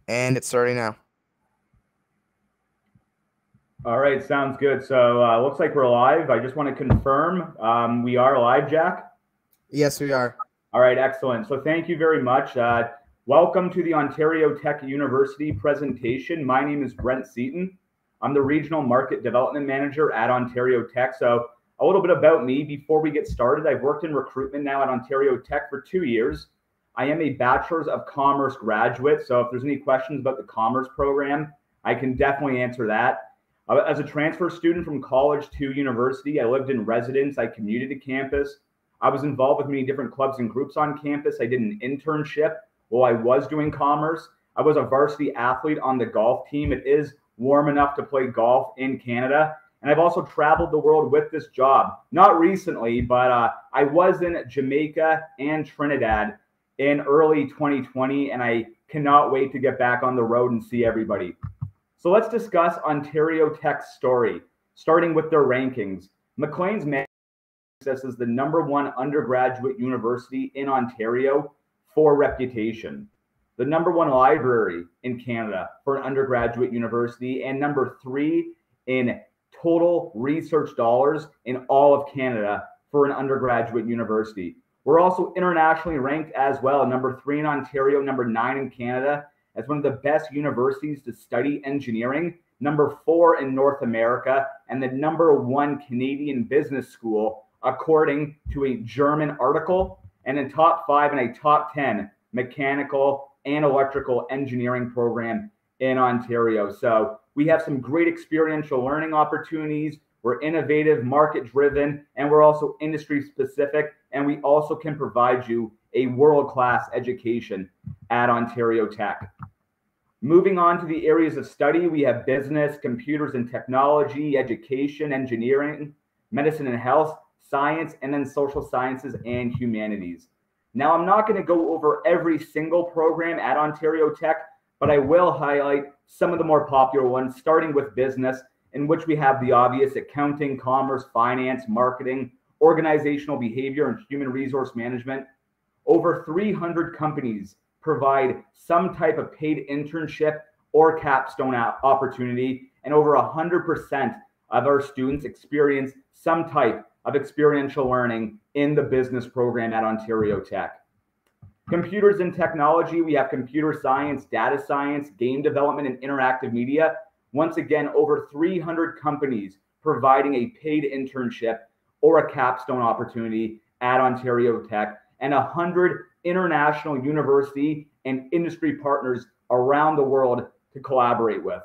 And it's starting now. All right, sounds good. So looks like we're live. I just want to confirm we are live, Jack. Yes, we are. All right, excellent. So thank you very much. Welcome to the Ontario Tech University presentation. My name is Brent Seaton. I'm the Regional Market Development Manager at Ontario Tech. So a little bit about me before we get started. I've worked in recruitment now at Ontario Tech for 2 years. I am a Bachelor's of Commerce graduate. So if there's any questions about the Commerce program, I can definitely answer that. As a transfer student from college to university, I lived in residence. I commuted to campus. I was involved with many different clubs and groups on campus. I did an internship while I was doing commerce. I was a varsity athlete on the golf team. It is warm enough to play golf in Canada. And I've also traveled the world with this job. Not recently, but I was in Jamaica and Trinidad in early 2020, and I cannot wait to get back on the road and see everybody. So let's discuss Ontario Tech's story, starting with their rankings. Maclean's this is the #1 undergraduate university in Ontario for reputation, the #1 library in Canada for an undergraduate university, and #3 in total research dollars in all of Canada for an undergraduate university. We're also internationally ranked as well, #3 in Ontario, #9 in Canada, as one of the best universities to study engineering, #4 in North America, and the #1 Canadian business school, according to a German article, and in top 5 and a top 10 mechanical and electrical engineering program in Ontario. So we have some great experiential learning opportunities. We're innovative, market driven, and we're also industry specific. And we also can provide you a world-class education at Ontario Tech. Moving on to the areas of study, we have business, computers and technology, education, engineering, medicine and health, science, and then social sciences and humanities. Now, I'm not going to go over every single program at Ontario Tech, but I will highlight some of the more popular ones, starting with business, in which we have the obvious accounting, commerce, finance, marketing, organizational behavior, and human resource management. Over 300 companies provide some type of paid internship or capstone opportunity, and over 100% of our students experience some type of experiential learning in the business program at Ontario Tech. Computers and technology, we have computer science, data science, game development, and interactive media. Once again, over 300 companies providing a paid internship or a capstone opportunity at Ontario Tech, and 100 international university and industry partners around the world to collaborate with.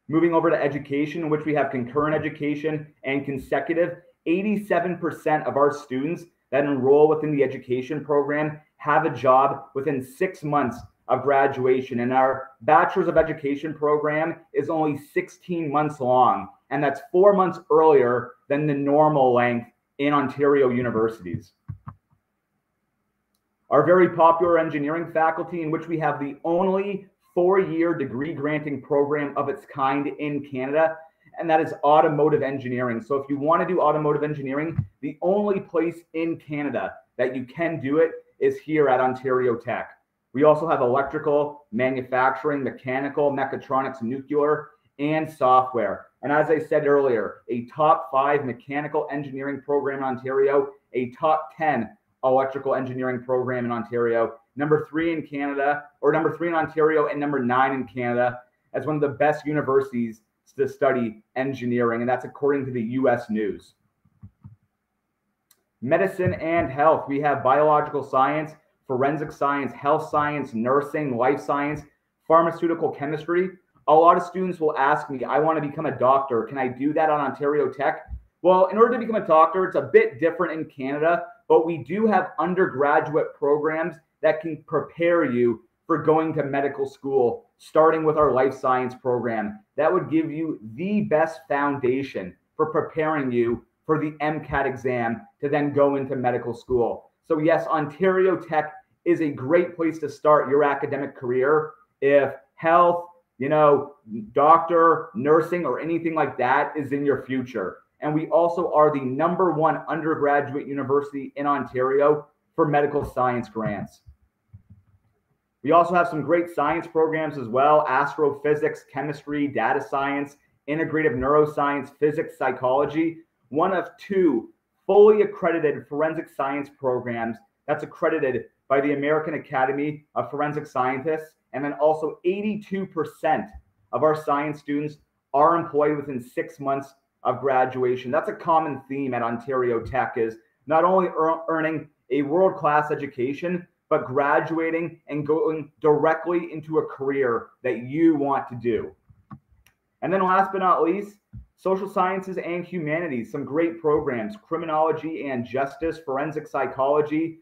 Moving over to education, in which we have concurrent education and consecutive. 87% of our students that enroll within the education program have a job within 6 months of graduation. And our Bachelor's of Education program is only 16 months long, and that's 4 months earlier than the normal length in Ontario universities. Our very popular engineering faculty, in which we have the only 4-year degree granting program of its kind in Canada, and that is automotive engineering. So if you want to do automotive engineering, the only place in Canada that you can do it is here at Ontario Tech. We also have electrical, manufacturing, mechanical, mechatronics, nuclear, and software. And as I said earlier, a top 5 mechanical engineering program in Ontario, a top 10 electrical engineering program in Ontario, #3 in Canada, or #3 in Ontario, and #9 in Canada, as one of the best universities to study engineering, and that's according to the US News. Medicine and health, we have biological science, forensic science, health science, nursing, life science, pharmaceutical chemistry. A lot of students will ask me, I want to become a doctor. Can I do that on Ontario Tech? Well, in order to become a doctor, it's a bit different in Canada, but we do have undergraduate programs that can prepare you for going to medical school, starting with our life science program. That would give you the best foundation for preparing you for the MCAT exam to then go into medical school. So yes, Ontario Tech is a great place to start your academic career if health, doctor, nursing, or anything like that is in your future. And we also are the #1 undergraduate university in Ontario for medical science grants. We also have some great science programs as well: astrophysics, chemistry, data science, integrative neuroscience, physics, psychology. One of two fully accredited forensic science programs that's accredited by the American Academy of Forensic Scientists. And then also 82% of our science students are employed within 6 months of graduation. That's a common theme at Ontario Tech, is not only earning a world-class education, but graduating and going directly into a career that you want to do. And then last but not least, social sciences and humanities, some great programs: criminology and justice, forensic psychology,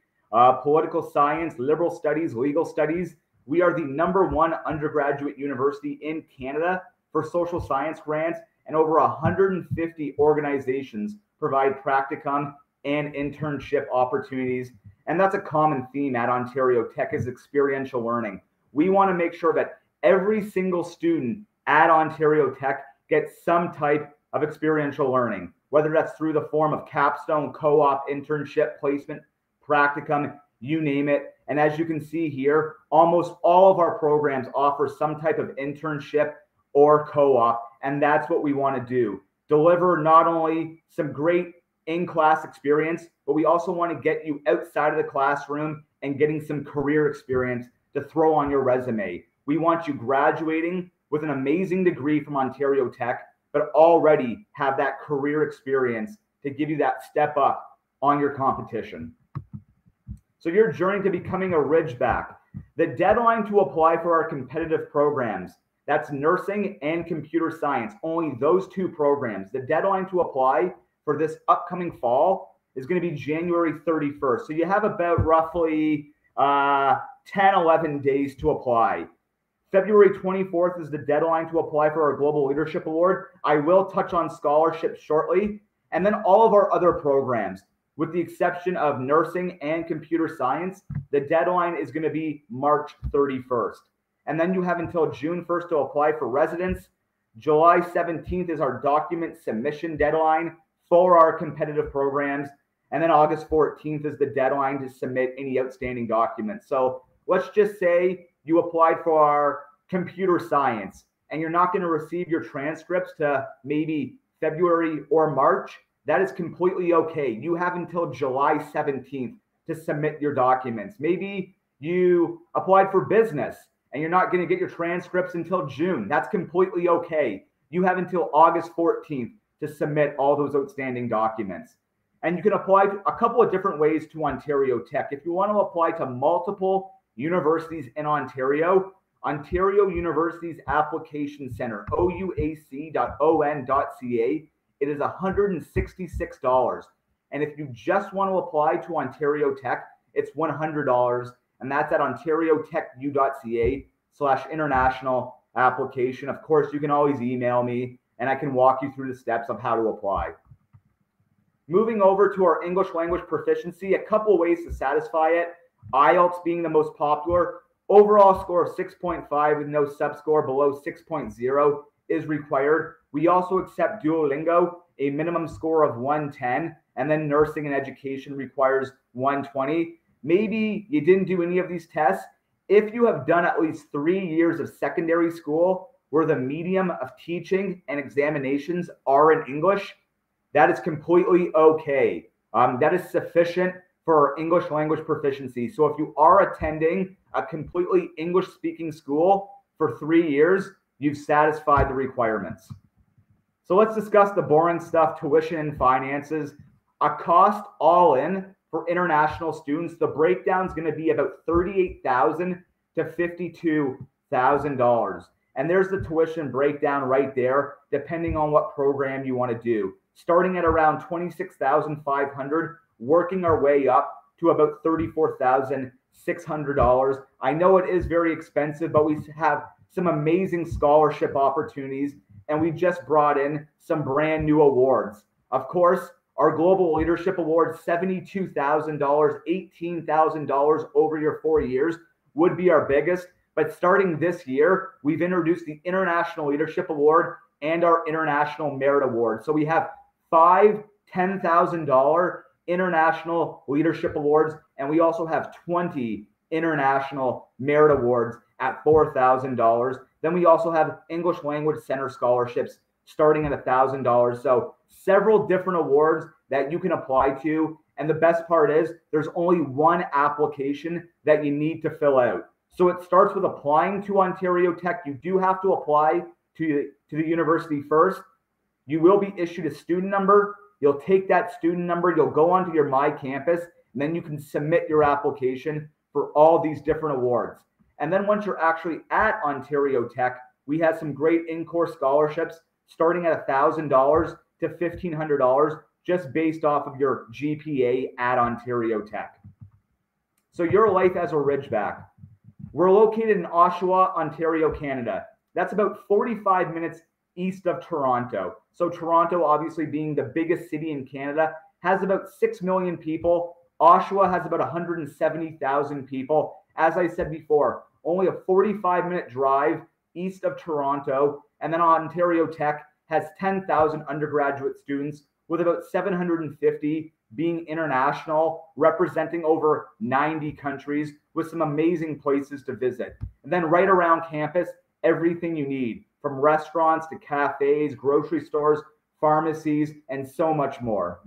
political science, liberal studies, legal studies. We are the #1 undergraduate university in Canada for social science grants, and over 150 organizations provide practicum and internship opportunities. And that's a common theme at Ontario Tech, is experiential learning. We want to make sure that every single student at Ontario Tech gets some type of experiential learning, whether that's through the form of capstone, co-op, internship, placement, practicum, you name it. And as you can see here, almost all of our programs offer some type of internship or co-op, and that's what we want to do. Deliver not only some great in-class experience, but we also want to get you outside of the classroom and getting some career experience to throw on your resume. We want you graduating with an amazing degree from Ontario Tech, but already have that career experience to give you that step up on your competition. So your journey to becoming a Ridgeback, the deadline to apply for our competitive programs, that's nursing and computer science, only those two programs. The deadline to apply for this upcoming fall is going to be January 31st. So you have about roughly 10, 11 days to apply. February 24th is the deadline to apply for our Global Leadership Award. I will touch on scholarships shortly. And then all of our other programs, with the exception of nursing and computer science, the deadline is going to be March 31st. And then you have until June 1st to apply for residence. July 17th is our document submission deadline for our competitive programs. And then August 14th is the deadline to submit any outstanding documents. So let's just say you applied for our computer science and you're not going to receive your transcripts to maybe February or March. That is completely okay. You have until July 17th to submit your documents. Maybe you applied for business and you're not going to get your transcripts until June. That's completely okay. You have until August 14th to submit all those outstanding documents. And you can apply to a couple of different ways to Ontario Tech. If you want to apply to multiple universities in Ontario, Ontario University's Application Center, ouac.on.ca, it is $166. And if you just want to apply to Ontario Tech, it's $100. And that's at ontariotech.ca/international application. Of course, you can always email me and I can walk you through the steps of how to apply. Moving over to our English language proficiency, a couple of ways to satisfy it. IELTS being the most popular. Overall score of 6.5 with no subscore below 6.0 is required. We also accept Duolingo, a minimum score of 110, and then nursing and education requires 120. Maybe you didn't do any of these tests. If you have done at least 3 years of secondary school where the medium of teaching and examinations are in English, that is completely okay. That is sufficient for English language proficiency. So if you are attending a completely English-speaking school for 3 years, you've satisfied the requirements. So let's discuss the boring stuff: tuition and finances. A cost all in for international students, the breakdown is going to be about $38,000 to $52,000. And there's the tuition breakdown right there, depending on what program you want to do. Starting at around $26,500, working our way up to about $34,600. I know it is very expensive, but we have some amazing scholarship opportunities, and we just brought in some brand new awards. Of course, our Global Leadership Award, $72,000, $18,000 over your 4 years would be our biggest. But starting this year, we've introduced the International Leadership Award and our International Merit Award. So we have 5 $10,000 International Leadership Awards, and we also have 20 international merit awards at $4,000. Then we also have English Language Center scholarships starting at $1,000. So several different awards that you can apply to. And the best part is there's only one application that you need to fill out. So it starts with applying to Ontario Tech. You do have to apply to the university first. You will be issued a student number. You'll take that student number, you'll go onto your My Campus, and then you can submit your application for all these different awards. And then once you're actually at Ontario Tech, we have some great in-course scholarships starting at $1,000 to $1,500 just based off of your GPA at Ontario Tech. So your life as a Ridgeback. We're located in Oshawa, Ontario, Canada. That's about 45 minutes east of Toronto. So Toronto, obviously being the biggest city in Canada, has about 6 million people. Oshawa has about 170,000 people. As I said before, only a 45-minute drive east of Toronto. And then Ontario Tech has 10,000 undergraduate students, with about 750 being international, representing over 90 countries, with some amazing places to visit. And then right around campus, everything you need, from restaurants to cafes, grocery stores, pharmacies, and so much more.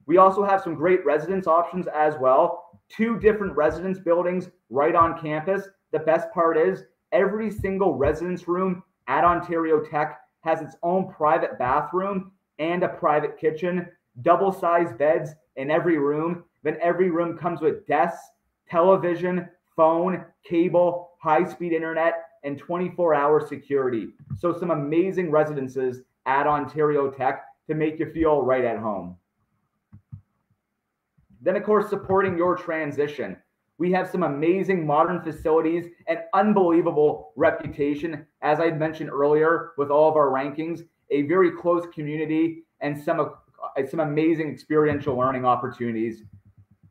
We also have some great residence options as well. 2 different residence buildings right on campus. The best part is every single residence room at Ontario Tech has its own private bathroom and a private kitchen, double-sized beds in every room. Then every room comes with desks, television, phone, cable, high-speed internet, and 24-hour security. So some amazing residences at Ontario Tech to make you feel right at home. Then, of course, supporting your transition. We have some amazing modern facilities and unbelievable reputation, as I mentioned earlier, with all of our rankings, a very close community, and some amazing experiential learning opportunities.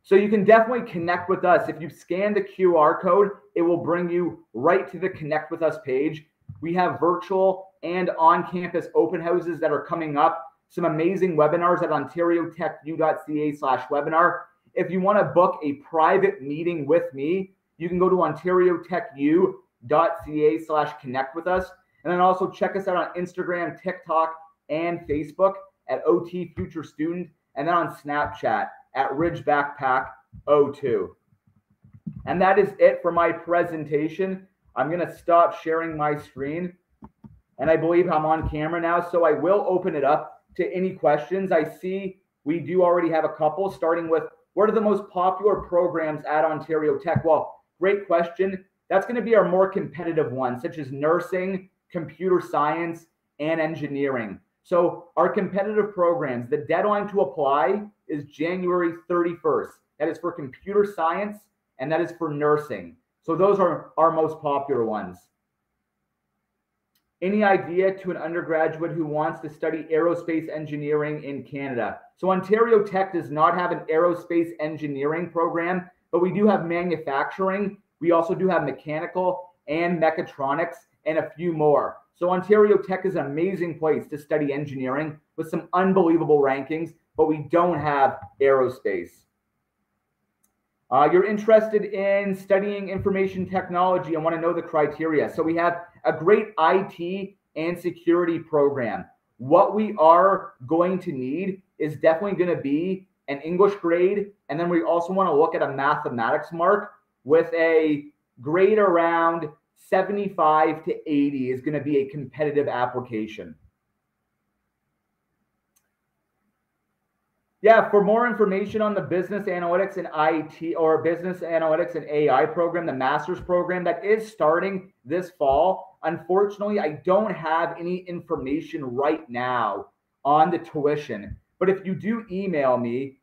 So you can definitely connect with us. If you scan the QR code, it will bring you right to the Connect with Us page. We have virtual and on-campus open houses that are coming up, some amazing webinars at ontariotecU.ca/webinar. If you want to book a private meeting with me, you can go to ontariotecU.ca/connect with us. And then also check us out on Instagram, TikTok, and Facebook at OT Future Student, and then on Snapchat at RidgeBackpack02. And that is it for my presentation. I'm going to stop sharing my screen. And I believe I'm on camera now, so I will open it up to any questions. I see we do already have a couple, starting with what are the most popular programs at Ontario Tech? Well, great question. That's going to be our more competitive ones, such as nursing, computer science, and engineering. So our competitive programs, the deadline to apply is January 31st. That is for computer science, and that is for nursing. So those are our most popular ones. Any idea to an undergraduate who wants to study aerospace engineering in Canada? So Ontario Tech does not have an aerospace engineering program, but we do have manufacturing. We also do have mechanical and mechatronics and a few more. So Ontario Tech is an amazing place to study engineering with some unbelievable rankings, but we don't have aerospace. You're interested in studying information technology and want to know the criteria. So we have a great IT and security program. What we are going to need is definitely going to be an English grade. And then we also want to look at a mathematics mark with a grade around 75 to 80 is going to be a competitive application. Yeah, for more information on the business analytics and IT or business analytics and AI program, the master's program that is starting this fall, unfortunately, I don't have any information right now on the tuition. But if you do email me,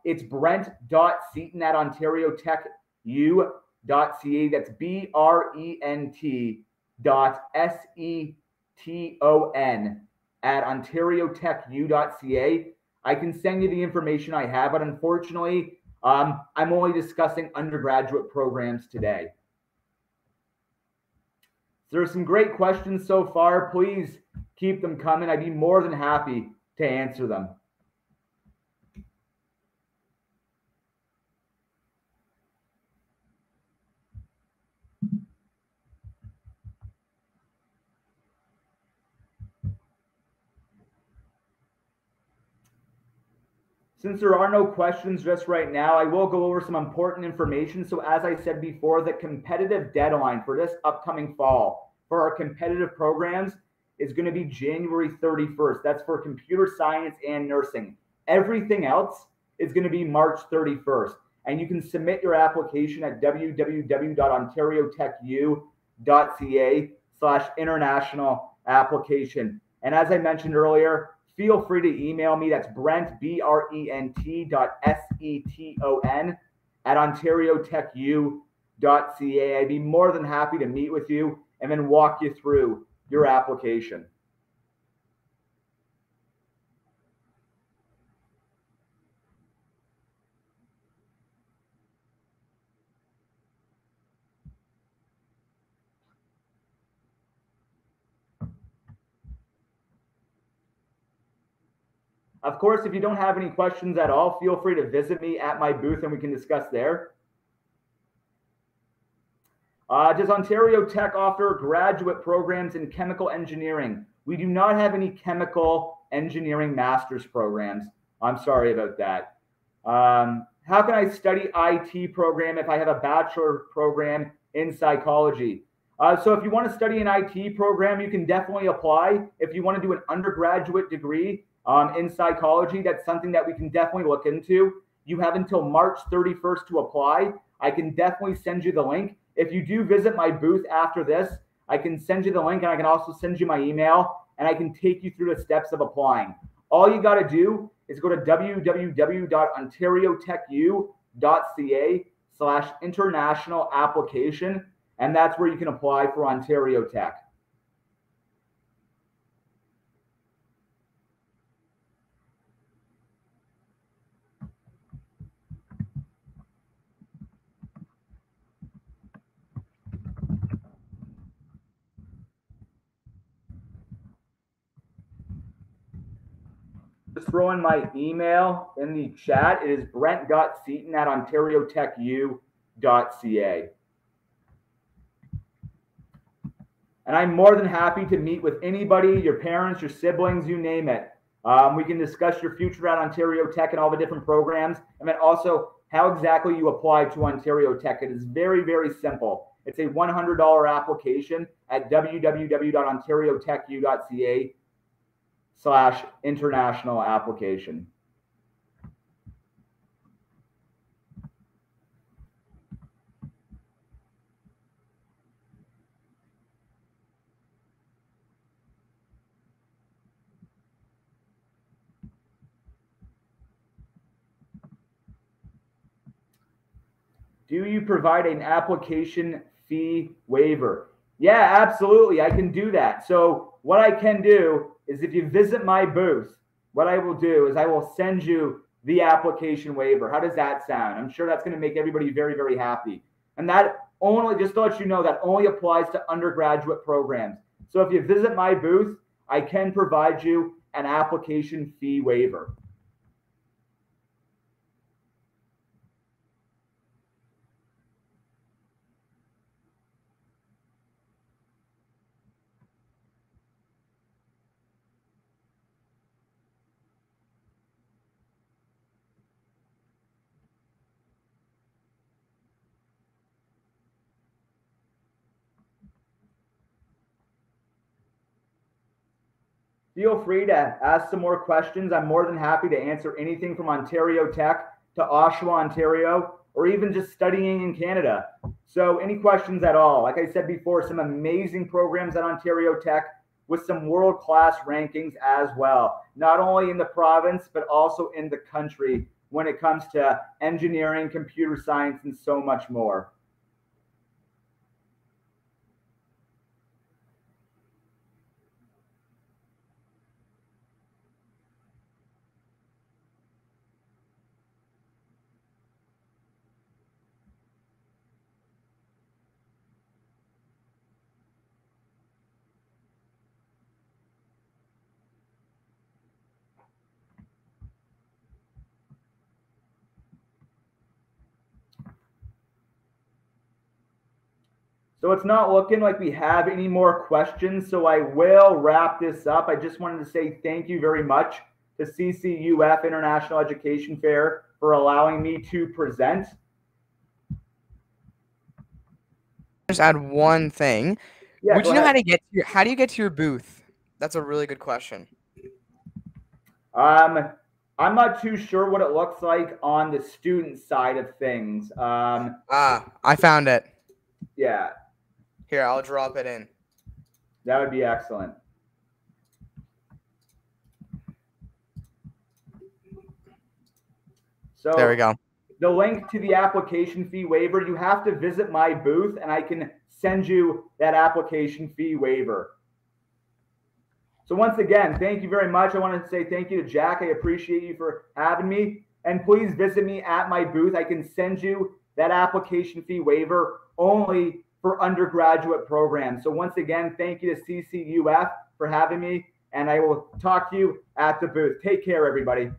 it's brent.seton@ontariotecU.ca. That's BRENT.SETON@ontariotecU.ca. I can send you the information I have, but unfortunately, I'm only discussing undergraduate programs today. So there's some great questions so far. Please keep them coming. I'd be more than happy to answer them. Since there are no questions just right now, I will go over some important information. So as I said before, the competitive deadline for this upcoming fall for our competitive programs is going to be January 31st. That's for computer science and nursing. Everything else is going to be March 31st. And you can submit your application at www.ontariotechu.ca/international application. And as I mentioned earlier, feel free to email me. That's Brent, BRENT.SETON@ontariotechu.ca. I'd be more than happy to meet with you and then walk you through your application. Of course, if you don't have any questions at all, feel free to visit me at my booth and we can discuss there. Does Ontario Tech offer graduate programs in chemical engineering? We do not have any chemical engineering master's programs. I'm sorry about that. How can I study IT program if I have a bachelor program in psychology? So if you want to study an IT program, you can definitely apply. If you want to do an undergraduate degree in psychology, that's something that we can definitely look into. You have until March 31st to apply. I can definitely send you the link. If you do visit my booth after this, I can send you the link and I can also send you my email and I can take you through the steps of applying. All you got to do is go to www.ontariotechu.ca/international application, and that's where you can apply for Ontario Tech. Just throw in my email in the chat. It is brent.seaton@ontariotechu.ca. And I'm more than happy to meet with anybody, your parents, your siblings, you name it. We can discuss your future at Ontario Tech and all the different programs, and then also how exactly you apply to Ontario Tech. It is very, very simple. It's a $100 application at www.ontariotechu.ca/international application. Do you provide an application fee waiver? Yeah, absolutely. I can do that. So what I can do is if you visit my booth, what I will do is I will send you the application waiver. How does that sound? I'm sure that's going to make everybody very, very happy. And that only, just to let you know, that only applies to undergraduate programs. So if you visit my booth, I can provide you an application fee waiver. Feel free to ask some more questions. I'm more than happy to answer anything from Ontario Tech to Oshawa, Ontario, or even just studying in Canada. So any questions at all? Like I said before, some amazing programs at Ontario Tech with some world-class rankings as well, not only in the province, but also in the country when it comes to engineering, computer science, and so much more. So it's not looking like we have any more questions. So I will wrap this up. I just wanted to say thank you very much to CCUF International Education Fair for allowing me to present. Just add one thing. Yeah, Would go you know ahead. how do you get to your booth? That's a really good question. I'm not too sure what it looks like on the student side of things. I found it. Yeah, Here, I'll drop it in. that would be excellent. So There we go. the link to the application fee waiver, you have to visit my booth and I can send you that application fee waiver. So once again, thank you very much. I want to say thank you to Jack. I appreciate you for having me. And please visit me at my booth. I can send you that application fee waiver only for undergraduate programs. So once again, thank you to CCUF for having me. And I will talk to you at the booth. Take care, everybody.